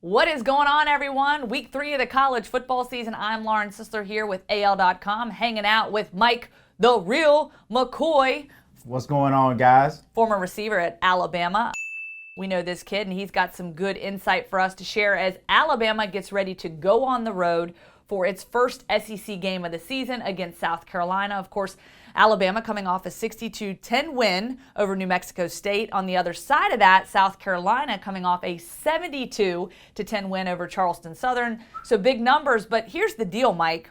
What is going on, everyone? Week 3 of the college football season. I'm Lauren Sisler here with AL.com, hanging out with Mike, the real McCoy. What's going on, guys? Former receiver at Alabama. We know this kid, and he's got some good insight for us to share as Alabama gets ready to go on the road for its first SEC game of the season against South Carolina. Of course, Alabama coming off a 62-10 win over New Mexico State. On the other side of that, South Carolina coming off a 72-10 win over Charleston Southern. So big numbers, but here's the deal, Mike.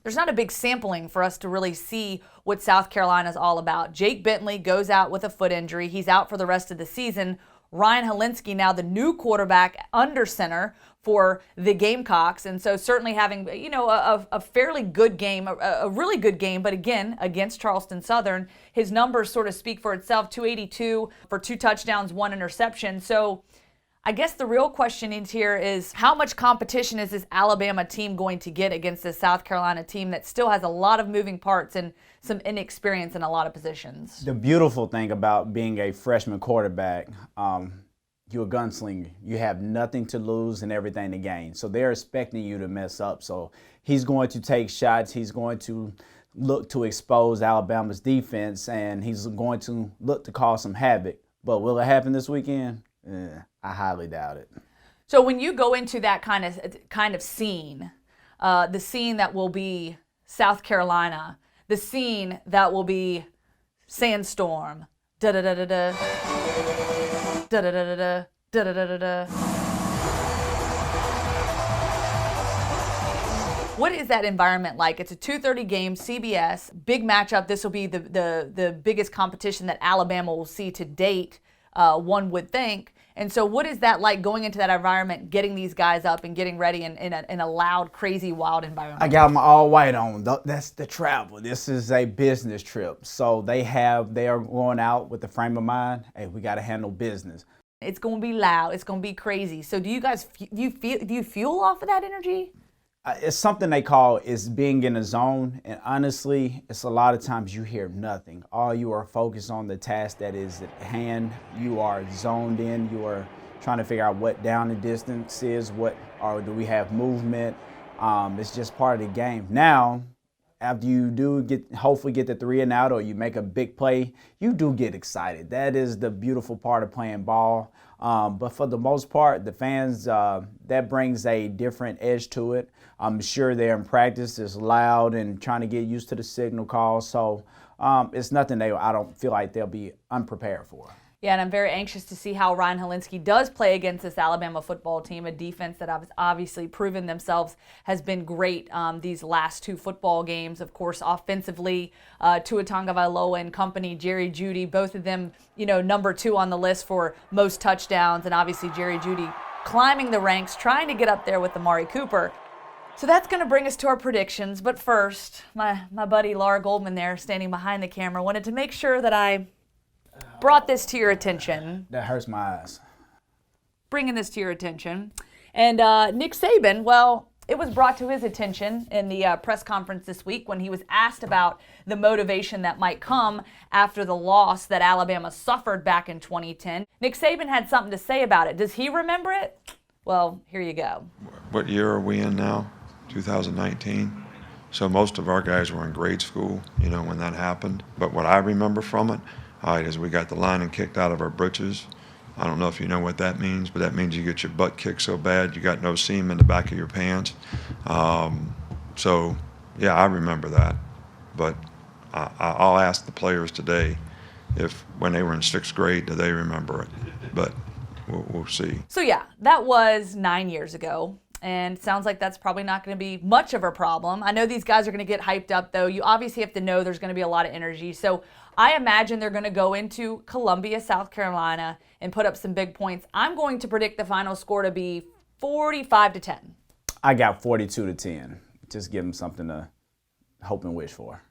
There's not a big sampling for us to really see what South Carolina is all about. Jake Bentley goes out with a foot injury. He's out for the rest of the season. Ryan Hilinski, now the new quarterback under center for the Gamecocks. And so certainly having, a fairly good game, a really good game, but again, against Charleston Southern. His numbers sort of speak for itself, 282 for 2 touchdowns, 1 interception. So I guess the real question here is how much competition is this Alabama team going to get against this South Carolina team that still has a lot of moving parts and some inexperience in a lot of positions? The beautiful thing about being a freshman quarterback, you're a gunslinger. You have nothing to lose and everything to gain. So they're expecting you to mess up. So he's going to take shots. He's going to look to expose Alabama's defense, and he's going to look to cause some havoc. But will it happen this weekend? I highly doubt it. So when you go into that kind of scene, the scene that will be South Carolina, the scene that will be sandstorm, da da da da da, da da da da da, da da da da da. What is that environment like? It's a 2:30 game, CBS, big matchup. This will be the biggest competition that Alabama will see to date, one would think. And so what is that like going into that environment, getting these guys up and getting ready in a loud, crazy, wild environment? I got them all white on. That's the travel. This is a business trip. So they are going out with the frame of mind, hey, we got to handle business. It's going to be loud. It's going to be crazy. So do you fuel off of that energy? It's something they call is being in a zone, and honestly, it's a lot of times you hear nothing. All you are focused on the task that is at hand. You are zoned in. You are trying to figure out what down the distance is, do we have movement. It's just part of the game. Now, after you do hopefully get the 3 and out, or you make a big play, you do get excited. That is the beautiful part of playing ball. But for the most part, the fans, that brings a different edge to it. I'm sure they're in practice, it's loud and trying to get used to the signal calls. So it's nothing I don't feel like they'll be unprepared for. Yeah, and I'm very anxious to see how Ryan Hilinski does play against this Alabama football team, a defense that has obviously proven themselves has been great these last 2 football games. Of course, offensively, Tua Tagovailoa and company, Jerry Jeudy, both of them, number 2 on the list for most touchdowns, and obviously Jerry Jeudy climbing the ranks, trying to get up there with Amari Cooper. So that's going to bring us to our predictions. But first, my buddy LGoldman there, standing behind the camera, wanted to make sure that I brought this to your attention. That hurts my eyes. Bringing this to your attention. And Nick Saban, well, it was brought to his attention in the press conference this week when he was asked about the motivation that might come after the loss that Alabama suffered back in 2010. Nick Saban had something to say about it. Does he remember it? Well, here you go. What year are we in now? 2019. So most of our guys were in grade school, when that happened. But what I remember from it, is we got the lining kicked out of our britches. I don't know if you know what that means, but that means you get your butt kicked so bad you got no seam in the back of your pants. So, yeah, I remember that. But I'll ask the players today if when they were in 6th grade, do they remember it? But we'll see. So, yeah, that was 9 years ago. And it sounds like that's probably not going to be much of a problem. I know these guys are going to get hyped up, though. You obviously have to know there's going to be a lot of energy. So I imagine they're going to go into Columbia, South Carolina, and put up some big points. I'm going to predict the final score to be 45-10. I got 42-10. Just give them something to hope and wish for.